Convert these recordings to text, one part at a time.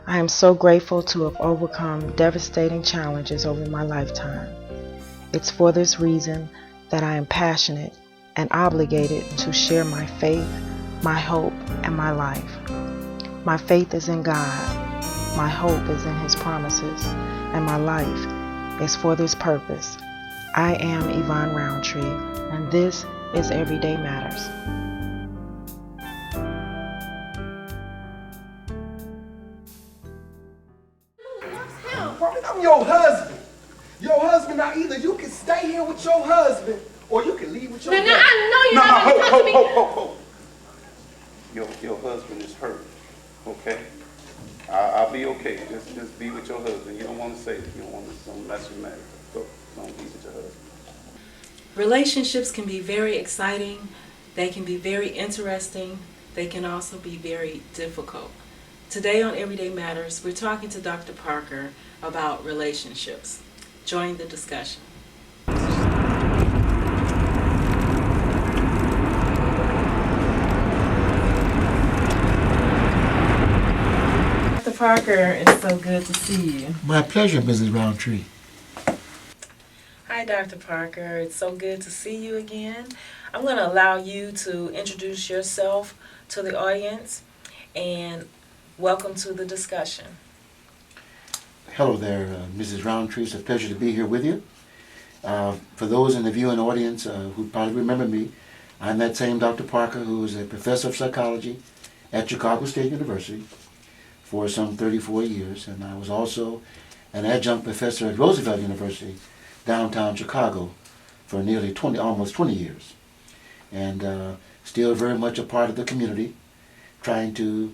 I am so grateful to have overcome devastating challenges over my lifetime. It's for this reason that I am passionate and obligated to share my faith, my hope, and my life. My faith is in God, my hope is in His promises, and my life is for this purpose. I am Yvonne Roundtree, and this is Everyday Matters. I'm your husband. Your husband. Now either you can stay here with your husband or you can leave with your husband. I know you're not going to touch me. Ho. Your husband is hurt, okay? I'll be okay. Just be with your husband. You don't want to say it. You don't mess with marriage. Go, don't be with your husband. Relationships can be very exciting. They can be very interesting. They can also be very difficult. Today on Everyday Matters, we're talking to Dr. Parker about relationships. Join the discussion. Dr. Parker, it's so good to see you. My pleasure, Mrs. Roundtree. Hi, Dr. Parker. It's so good to see you again. I'm going to allow you to introduce yourself to the audience and welcome to the discussion. Hello there, Mrs. Roundtree. It's a pleasure to be here with you. For those in the viewing audience who probably remember me, I'm that same Dr. Parker who is a professor of psychology at Chicago State University for some 34 years, and I was also an adjunct professor at Roosevelt University, downtown Chicago, for nearly almost 20 years. And still very much a part of the community, trying to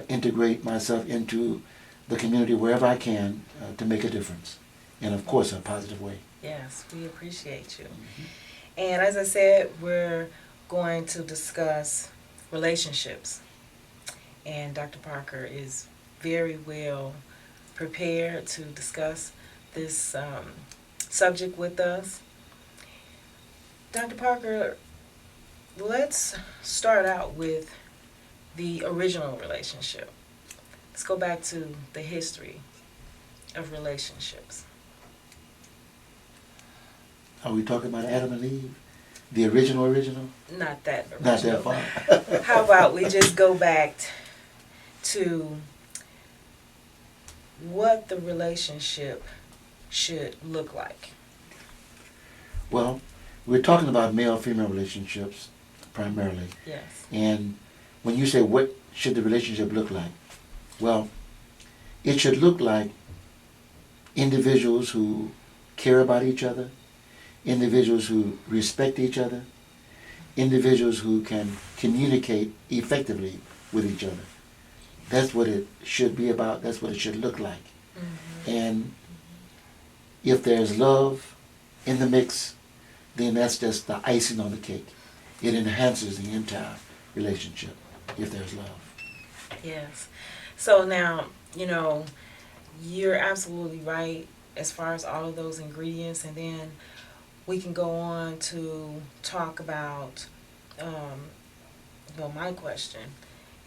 integrate myself into the community wherever I can to make a difference, and of course a positive way. Yes, we appreciate you. And as I said, we're going to discuss relationships. And Dr. Parker is very well prepared to discuss this subject with us. Dr. Parker, let's start out with the original relationship. Let's go back to the history of relationships. Are we talking about Adam and Eve? The original? Not that original. Not that far. How about we just go back to what the relationship should look like? Well, we're talking about male-female relationships primarily. Yes. And when you say what should the relationship look like? Well, it should look like individuals who care about each other, individuals who respect each other, individuals who can communicate effectively with each other. That's what it should be about. That's what it should look like. Mm-hmm. And if there's love in the mix, then that's just the icing on the cake. It enhances the entire relationship if there's love. Yes. So now, you're absolutely right as far as all of those ingredients, and then we can go on to talk about, my question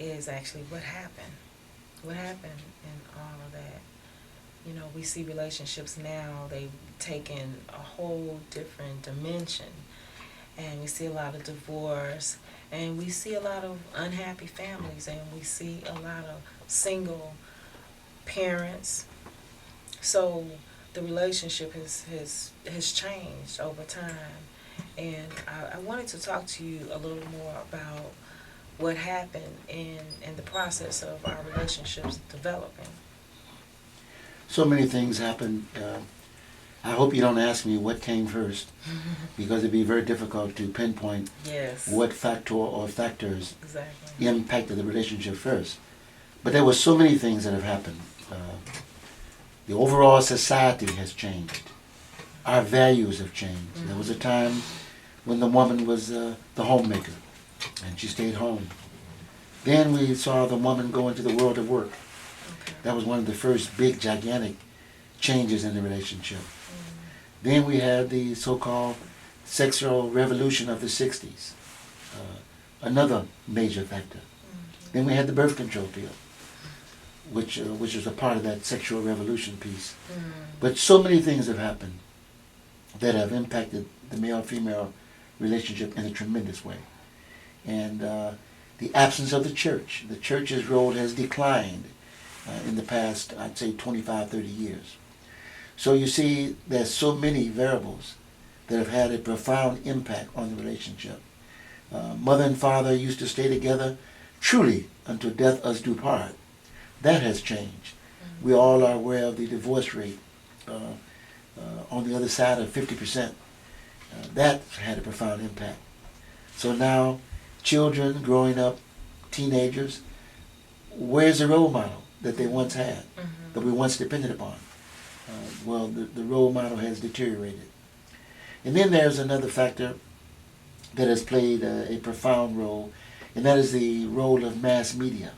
is actually what happened? What happened in all of that? We see relationships now, they've taken a whole different dimension, and we see a lot of divorce, and we see a lot of unhappy families, and we see a lot of single parents. So the relationship has changed over time, and I wanted to talk to you a little more about what happened in the process of our relationships developing. So many things happen. I hope you don't ask me what came first, because it'd be very difficult to pinpoint what factor or factors impacted the relationship first. But there were so many things that have happened. The overall society has changed. Our values have changed. Mm-hmm. There was a time when the woman was the homemaker, and she stayed home. Then we saw the woman go into the world of work. Okay. That was one of the first big, gigantic changes in the relationship. Mm-hmm. Then we had the so-called sexual revolution of the 60s, another major factor. Mm-hmm. Then we had the birth control pill. which is a part of that sexual revolution piece. But so many things have happened that have impacted the male-female relationship in a tremendous way. And the absence of the church's role has declined in the past, I'd say 25, 30 years. So you see, there's so many variables that have had a profound impact on the relationship. Mother and father used to stay together truly until death us do part. That has changed. We all are aware of the divorce rate on the other side of 50%. That's had a profound impact. So now, children growing up, teenagers, where's the role model that they once had, that we once depended upon? Well, the role model has deteriorated. And then there's another factor that has played a profound role, and that is the role of mass media.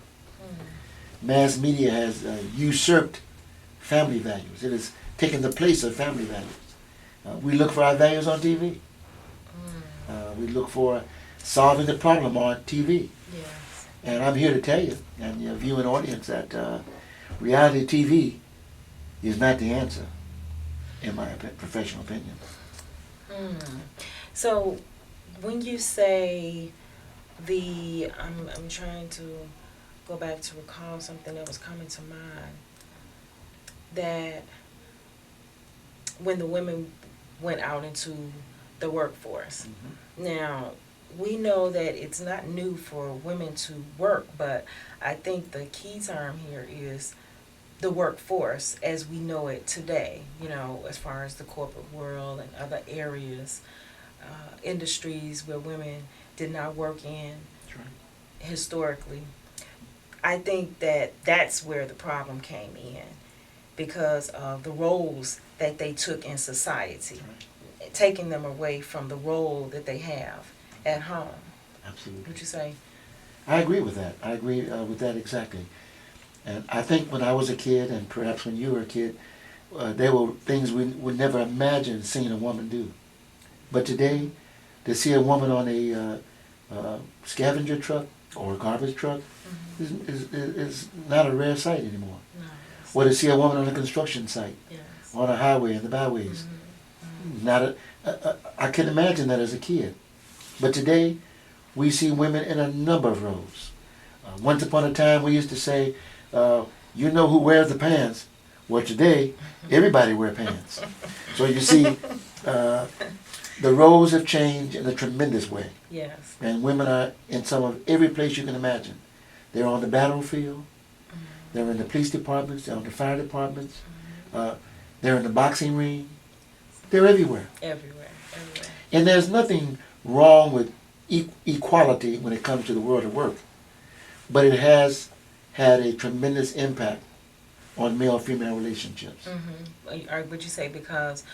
Mass media has usurped family values. It has taken the place of family values. We look for our values on TV. We look for solving the problem on TV. Yes. And I'm here to tell you, and your viewing audience, that reality TV is not the answer, in my professional opinion. So, when you say I'm trying to go back to recall something that was coming to mind, that when the women went out into the workforce. Now, we know that it's not new for women to work, but I think the key term here is the workforce as we know it today, you know, as far as the corporate world and other areas, industries where women did not work in historically. I think that that's where the problem came in because of the roles that they took in society, taking them away from the role that they have at home. Absolutely. Would you say? I agree with that. I agree with that exactly. And I think when I was a kid, and perhaps when you were a kid, there were things we would never imagine seeing a woman do. But today, to see a woman on a scavenger truck or a garbage truck is not a rare sight anymore. No. Or to see a woman on a construction site, Yes. on a highway, in the byways. Not I can imagine that as a kid. But today, we see women in a number of roles. Once upon a time, we used to say, you know who wears the pants. Well, today, everybody wears pants. So you see, the roles have changed in a tremendous way. Yes. And women are in some of every place you can imagine. They're on the battlefield. They're in the police departments. They're on the fire departments. They're in the boxing ring. They're everywhere. Everywhere. And there's nothing wrong with equality when it comes to the world of work. But it has had a tremendous impact on male-female relationships. Or would you say because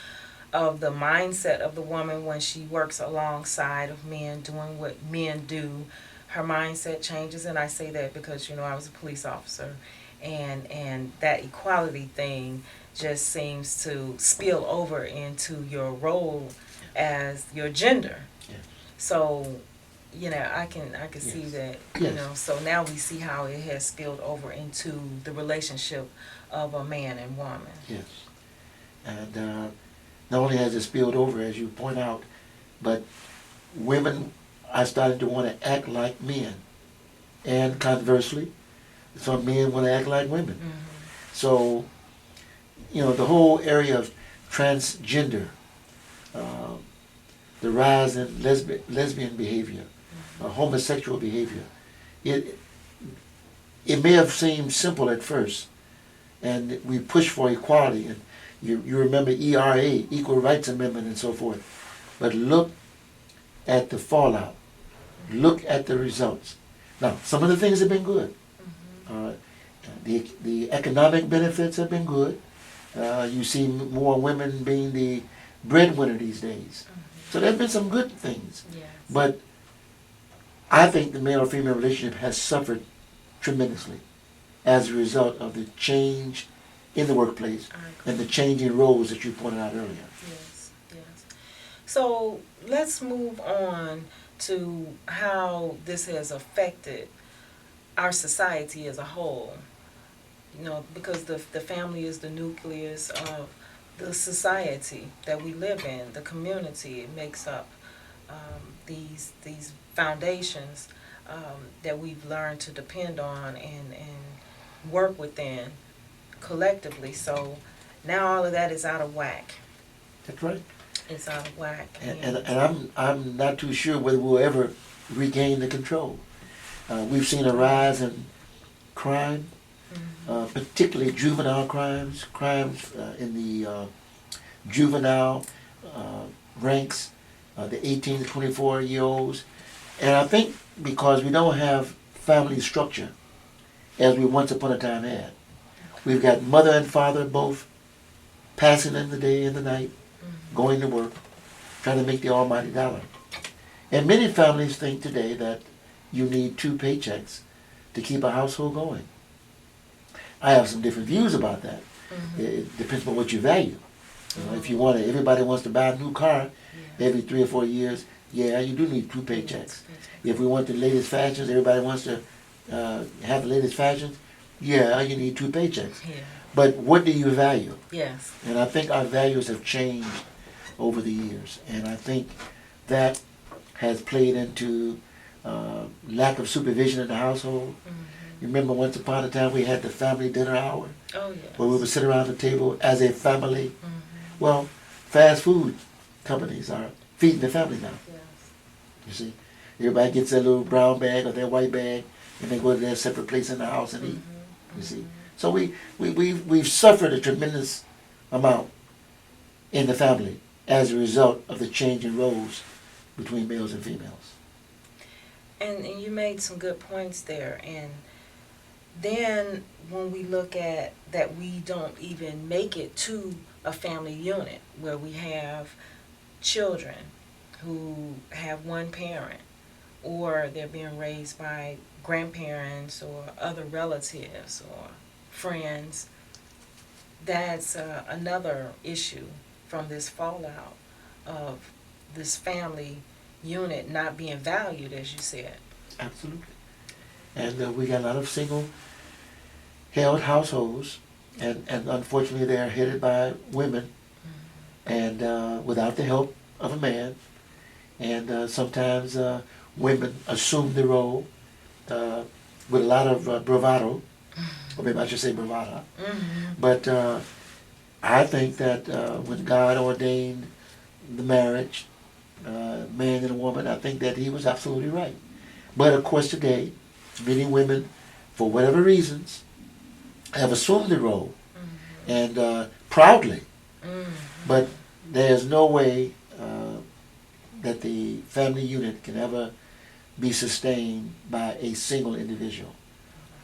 of the mindset of the woman when she works alongside of men doing what men do, her mindset changes? And I say that because, you know, I was a police officer, and that equality thing just seems to spill over into your role as your gender. Yes. So, you know, I can see that, you Yes. know, so now we see how it has spilled over into the relationship of a man and woman. Yes. And not only has it spilled over, as you point out, but women are starting to want to act like men. And conversely, some men want to act like women. So, you know, the whole area of transgender, the rise in lesbian behavior, homosexual behavior, it may have seemed simple at first, and we push for equality, and you remember ERA, Equal Rights Amendment, and so forth. But look at the fallout. Look at the results. Now, some of the things have been good. The economic benefits have been good. You see more women being the breadwinner these days. So there have been some good things. Yes. But I think the male-female relationship has suffered tremendously as a result of the change in the workplace and the changing roles that you pointed out earlier. Yes. So let's move on to how this has affected our society as a whole. know, because the family is the nucleus of the society that we live in, the community. It makes up these foundations that we've learned to depend on and work within collectively. So now all of that is out of whack. That's right. It's out of whack. And I'm not too sure whether we'll ever regain the control. We've seen a rise in crime, particularly juvenile crimes in the juvenile ranks, the 18 to 24-year-olds. And I think because we don't have family structure as we once upon a time had. We've got mother and father both passing in the day and the night, going to work, trying to make the almighty dollar. And many families think today that you need 2 paychecks to keep a household going. I have some different views about that. It depends on what you value. You know, if you want to, everybody wants to buy a new car every 3 or 4 years. Yeah, you do need 2 paychecks. If we want the latest fashions, everybody wants to have the latest fashions. Yeah, you need 2 paychecks. Yeah. But what do you value? Yes. And I think our values have changed over the years, and I think that has played into lack of supervision in the household. You remember once upon a time we had the family dinner hour, Oh, yes. where we would sit around the table as a family. Well, fast food companies are feeding the family now. Yes. You see, everybody gets their little brown bag or their white bag, and they go to their separate place in the house and eat. You see, so we've suffered a tremendous amount in the family as a result of the change in roles between males and females. And you made some good points there. And then when we look at that, we don't even make it to a family unit where we have children who have one parent, or they're being raised by grandparents or other relatives or friends. That's another issue from this fallout of this family unit not being valued, as you said. Absolutely. And we got a lot of single-held households, and unfortunately they are headed by women, and without the help of a man. And sometimes women assume the role with a lot of bravado, or maybe I should say bravada. But I think that when God ordained the marriage, man and a woman, I think that he was absolutely right. But of course today, many women, for whatever reasons, have assumed the role, and proudly. But there's no way that the family unit can ever be sustained by a single individual.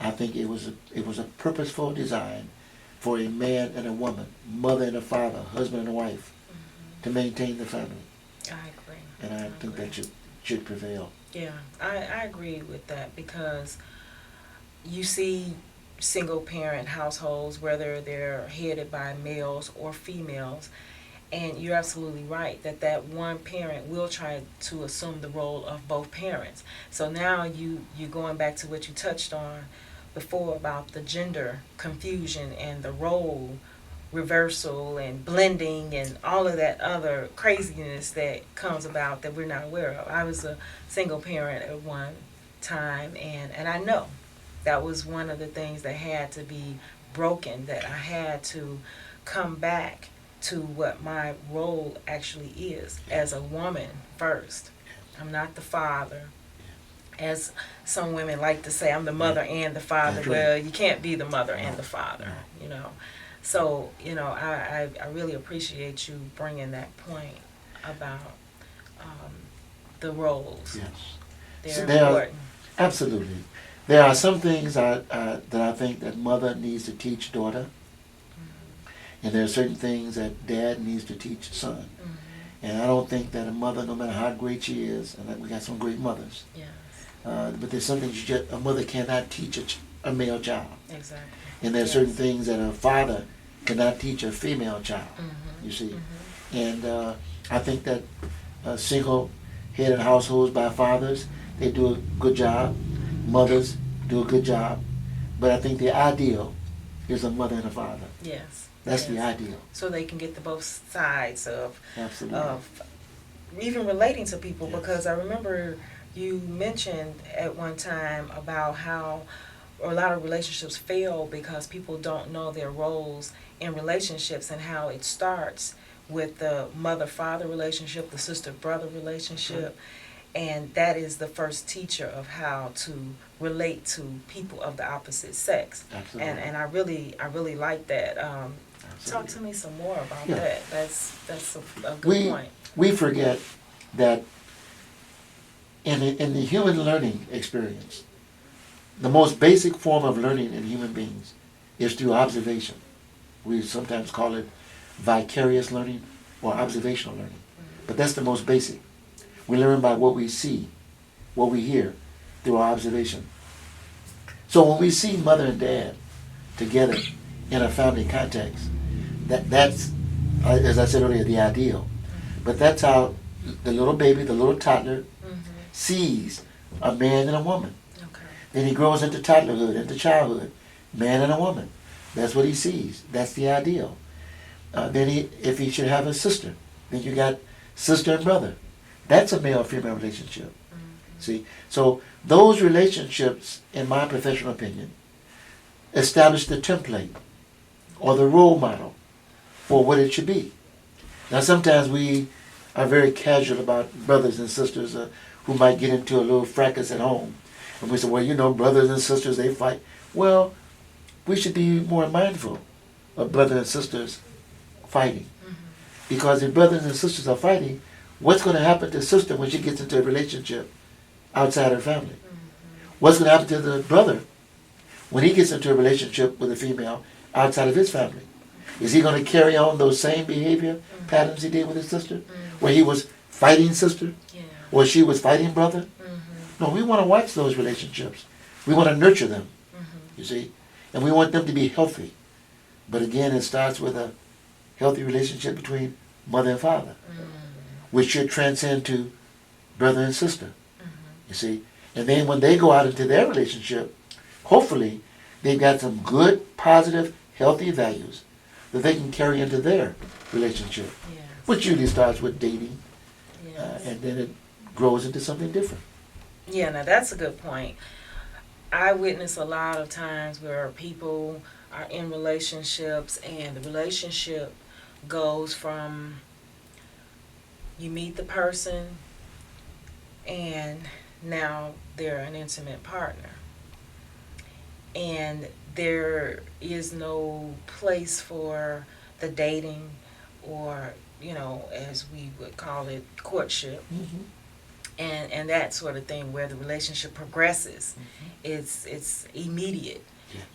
I think it was a purposeful design for a man and a woman, mother and a father, husband and a wife, to maintain the family. I agree. And I think that should prevail. Yeah, I agree with that, because you see single parent households, whether they're headed by males or females, and you're absolutely right that one parent will try to assume the role of both parents. So now you're going back to what you touched on before about the gender confusion and the role reversal and blending and all of that other craziness that comes about that we're not aware of. I was a single parent at one time, and I know that was one of the things that had to be broken, that I had to come back to what my role actually is as a woman first. I'm not the father. As some women like to say, I'm the mother and the father. That's right. Well, you can't be the mother and the father, you know. So, you know, I really appreciate you bringing that point about the roles. Yes. They're So important. Absolutely. There are some things that I think that mother needs to teach daughter, and there are certain things that dad needs to teach son. And I don't think that a mother, no matter how great she is, and we got some great mothers, Yes, but there's some things a mother cannot teach a male child. exactly. And there are certain things that a father cannot teach a female child, you see. And I think that single-headed households by fathers, they do a good job. Mothers do a good job. But I think the ideal is a mother and a father. Yes. That's the yes. ideal. So they can get the both sides Absolutely. of even relating to people. Yes. Because I remember you mentioned at one time about how a lot of relationships fail because people don't know their roles in relationships, and how it starts with the mother-father relationship, the sister-brother relationship, and that is the first teacher of how to relate to people of the opposite sex. Absolutely. And I really like that. Talk to me some more about that. That's a good point. We forget that in the human learning experience, the most basic form of learning in human beings is through observation. We sometimes call it vicarious learning or observational learning. But that's the most basic. We learn by what we see, what we hear, through our observation. So when we see mother and dad together in a family context, that's, as I said earlier, the ideal. But that's how the little baby, the little toddler, sees a man and a woman. Okay. Then he grows into toddlerhood, into childhood, man and a woman. That's what he sees. That's the ideal. Then if he should have a sister, then you got sister and brother. That's a male-female relationship. See? So those relationships, in my professional opinion, establish the template or the role model for what it should be. Now sometimes we are very casual about brothers and sisters who might get into a little fracas at home. And we say, well, you know, brothers and sisters, they fight. Well, we should be more mindful of brothers and sisters fighting. Because if brothers and sisters are fighting, what's going to happen to sister when she gets into a relationship outside her family? What's going to happen to the brother when he gets into a relationship with a female outside of his family? Is he going to carry on those same behavior patterns he did with his sister? Where he was fighting sister? Or she was fighting brother? No, we want to watch those relationships. We want to nurture them, you see? And we want them to be healthy. But again, it starts with a healthy relationship between mother and father, which should transcend to brother and sister, you see? And then when they go out into their relationship, hopefully they've got some good, positive, healthy values that they can carry into their relationship, which usually starts with dating, and then it grows into something different. Yeah, now that's a good point. I witness a lot of times where people are in relationships and the relationship goes from you meet the person and now they're an intimate partner. And there is no place for the dating or, you know, as we would call it, courtship. And that sort of thing where the relationship progresses. It's immediate.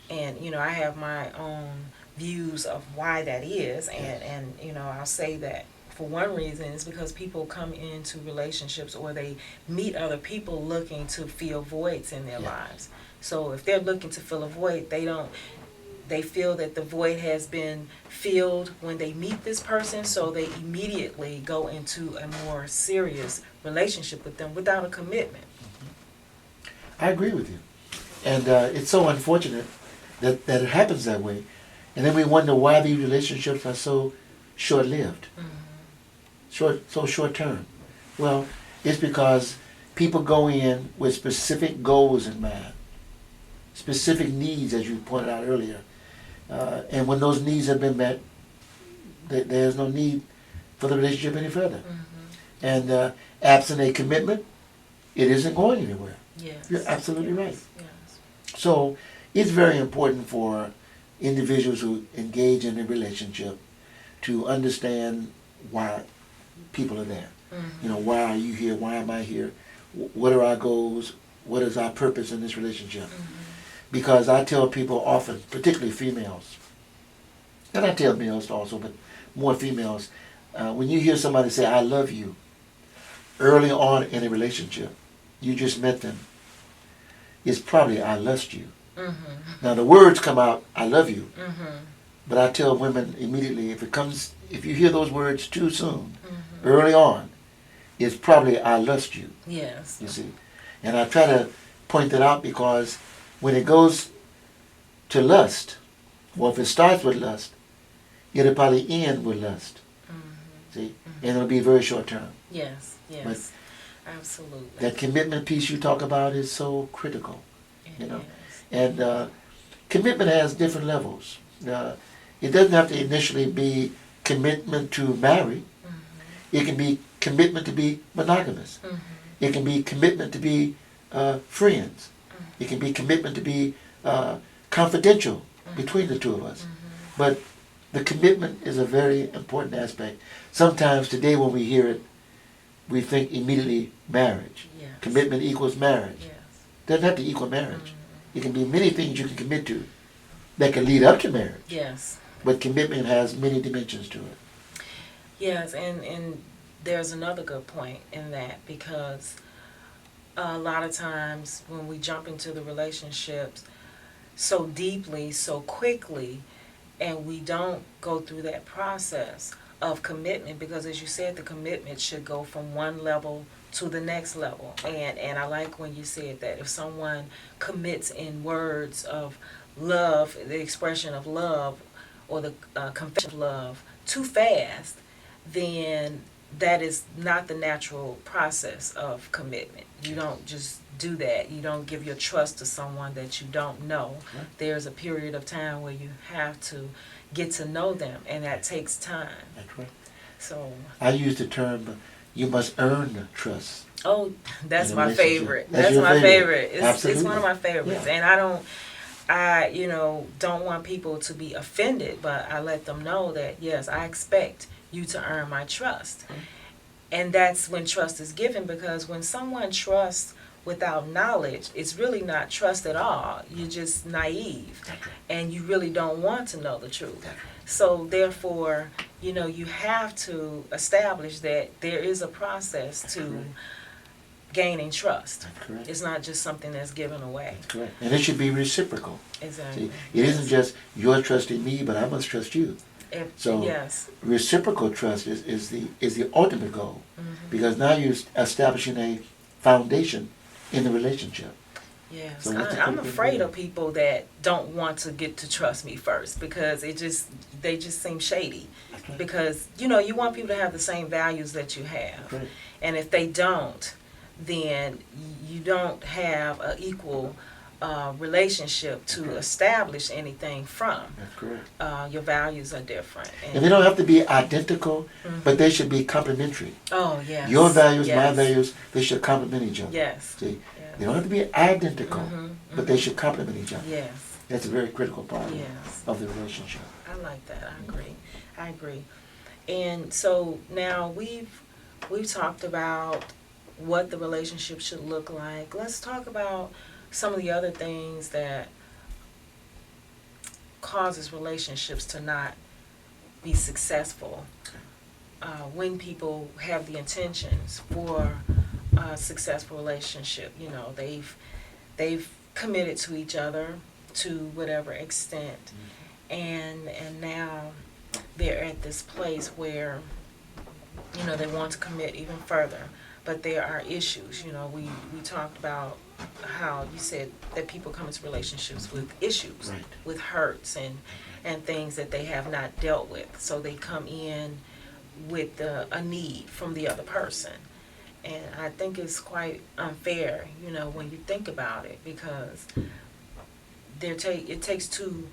And, you know, I have my own views of why that is. And you know, I'll say that for one reason is because people come into relationships or they meet other people looking to fill voids in their lives. So if they're looking to fill a void, they feel that the void has been filled when they meet this person, so they immediately go into a more serious relationship with them without a commitment. I agree with you. And it's so unfortunate that it happens that way. And then we wonder why these relationships are so short-lived, so short-term. Well, it's because people go in with specific goals in mind, specific needs, as you pointed out earlier. And when those needs have been met, there's no need for the relationship any further. And absent a commitment, it isn't going anywhere. Yes. You're absolutely right. Yes. So it's very important for individuals who engage in a relationship to understand why people are there. You know, why are you here? Why am I here? What are our goals? What is our purpose in this relationship? Because I tell people often, particularly females, and I tell males also, but more females, when you hear somebody say, I love you, early on in a relationship, you just met them, it's probably, I lust you. Now the words come out, I love you, but I tell women immediately, if you hear those words too soon, early on, it's probably, I lust you. Yes. You see? And I try to point that out because when it goes to lust, Well, if it starts with lust, it'll probably end with lust. See? And it'll be very short term. Yes, yes. But absolutely. that commitment piece you talk about is so critical. It You know. is. And commitment has different levels. It doesn't have to initially be commitment to marry. It can be commitment to be monogamous. It can be commitment to be friends. It can be commitment to be confidential between the two of us. But the commitment is a very important aspect. Sometimes today when we hear it, we think immediately marriage. Yes. Commitment equals marriage. Yes. Doesn't have to equal marriage. It can be many things you can commit to that can lead up to marriage. Yes. But commitment has many dimensions to it. Yes, and there's another good point in that, because a lot of times when we jump into the relationships so deeply, so quickly, and we don't go through that process of commitment, because as you said, the commitment should go from one level to the next level. And I like when you said that if someone commits in words of love, the expression of love, or the confession of love too fast, then that is not the natural process of commitment. You don't just do that. You don't give your trust to someone that you don't know. Right. There's a period of time where you have to get to know them, and that takes time. That's right. So, I use the term, you must earn trust. oh, that's In a my relationship. favorite. That's That's your my favorite. favorite. It's one of Absolutely. my favorites. Yeah. And I don't want people to be offended, but I let them know that, yes, I expect you to earn my trust. And that's when trust is given, because when someone trusts without knowledge, it's really not trust at all. You're just naive. And you really don't want to know the truth. So therefore, you have to establish that there is a process to gaining trust. That's correct. It's not just something that's given away. That's correct. And it should be reciprocal. Exactly. See, it isn't just you're trusting me, but I must trust you. So yes. reciprocal trust is the ultimate goal, because now you're establishing a foundation in the relationship. Yes, So that's the I'm critical afraid thing. of people that don't want to get to trust me first, because they just seem shady. That's right. Because you want people to have the same values that you have, Right. and if they don't, then you don't have an equal relationship to establish anything from. That's correct. Your values are different. And they don't have to be identical, but they should be complementary. Oh yes. Your values, my yes. values, they should complement each other. Yes. See, Yes. they don't have to be identical, Mhm, but they should complement each other. Yes. That's a very critical part Yes. of the relationship. I like that. I agree. And so now we've talked about what the relationship should look like. Let's talk about some of the other things that causes relationships to not be successful. When people have the intentions for a successful relationship, they've committed to each other to whatever extent, and now they're at this place where they want to commit even further, but there are issues. We talked about how you said that people come into relationships with issues, Right. with hurts and things that they have not dealt with, so they come in with a need from the other person. And I think it's quite unfair, when you think about it, because it takes two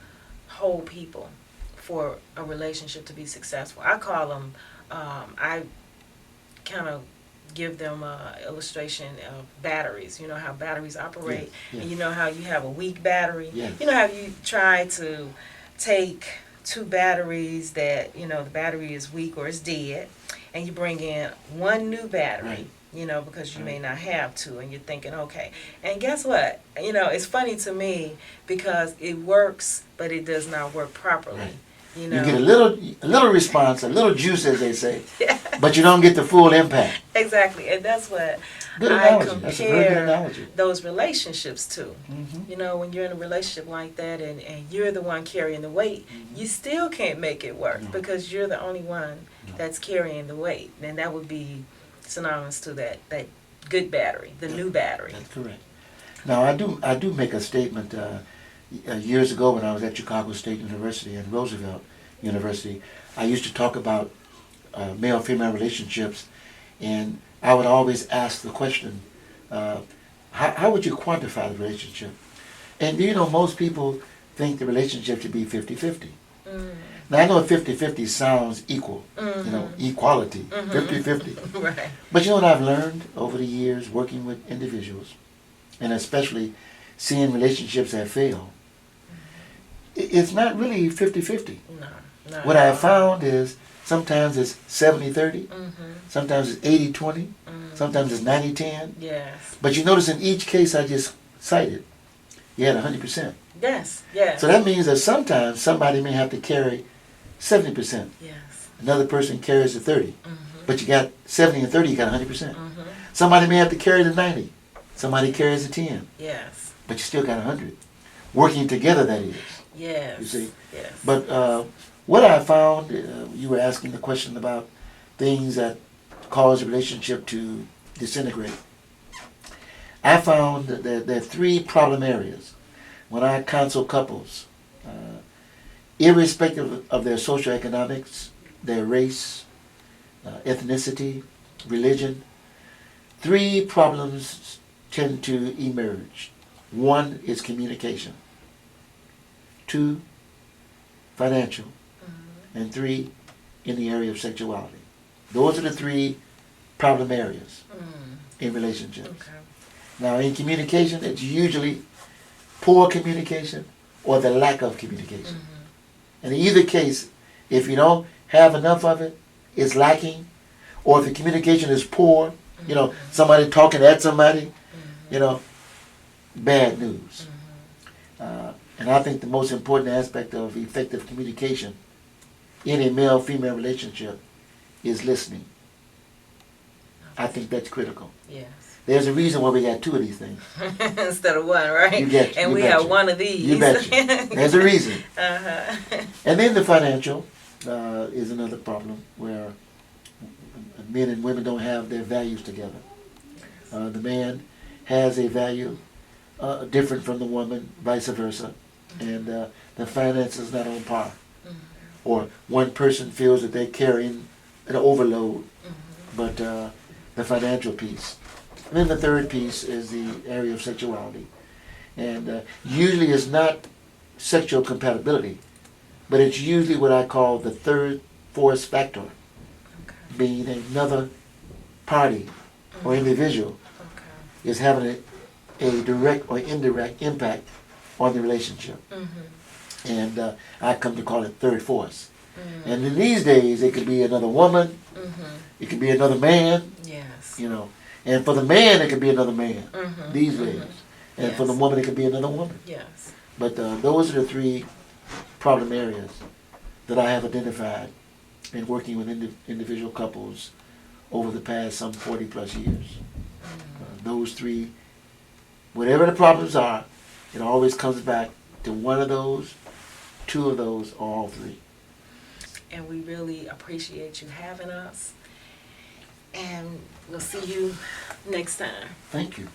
whole people for a relationship to be successful. I call them, I kind of give them a illustration of batteries. You know how batteries operate, Yes. and you know how you have a weak battery. Yes. You know how you try to take two batteries that the battery is weak or it's dead, and you bring in one new battery. Right. Because you may not have two, and you're thinking, okay. And guess what? It's funny to me, because it works, but it does not work properly. Right. You You get a little response, a little juice, as they say, but you don't get the full impact. Exactly, and that's what Good I analogy. That's a very good compare analogy. those relationships to. Mm-hmm. When you're in a relationship like that, and you're the one carrying the weight, you still can't make it work, No. because you're the only one that's carrying the weight. And that would be synonymous to that good battery, the new battery. That's correct. Now I do make a statement. Years ago when I was at Chicago State University and Roosevelt University, I used to talk about male-female relationships, and I would always ask the question, how would you quantify the relationship? And you know, most people think the relationship should be 50-50. Now I know 50-50 sounds equal, you know, equality, 50-50. Right. But you know what I've learned over the years working with individuals, and especially seeing relationships that fail, it's not really 50-50. No. What I have found is sometimes it's 70-30, sometimes it's 80-20, sometimes it's 90-10. Yes. But you notice in each case I just cited, you had 100%. Yes. Yes. So that means that sometimes somebody may have to carry 70%. Yes. Another person carries the 30. But you got 70 and 30, you got 100%. Somebody may have to carry the 90. Somebody carries the 10. Yes. But you still got 100. Working together, that is. Yes. You see? Yes. But what I found, you were asking the question about things that cause a relationship to disintegrate. I found that there are 3 problem areas when I counsel couples, irrespective of their socioeconomics, their race, ethnicity, religion. 3 problems tend to emerge. 1 is communication. 2, financial. And 3, in the area of sexuality. Those are the 3 problem areas in relationships. Okay. Now, in communication, it's usually poor communication or the lack of communication. And in either case, if you don't have enough of it, it's lacking. Or if the communication is poor, you know, somebody talking at somebody, you know, bad news. And I think the most important aspect of effective communication in a male-female relationship is listening. I think that's critical. Yes. There's a reason why we got 2 of these things. Instead of 1, right? You get, and you we betcha. have 1 of these. You betcha. There's a reason. Uh-huh. And then the financial is another problem where men and women don't have their values together. The man has a value different from the woman, vice versa. And the finances not on par. Or one person feels that they're carrying an overload, but the financial piece. And then the third piece is the area of sexuality. And usually it's not sexual compatibility, but it's usually what I call the third force factor, being another party or individual is having a direct or indirect impact on the relationship. And I come to call it third force. And in these days, it could be another woman, it could be another man, Yes. you know. And for the man, it could be another man these days. And for the Yes. woman, it could be another woman. Yes. But those are the 3 problem areas that I have identified in working with individual couples over the past some 40 plus years. Those 3, whatever the problems are, it always comes back to 1 of those, 2 of those, or all 3. And we really appreciate you having us. And we'll see you next time. Thank you.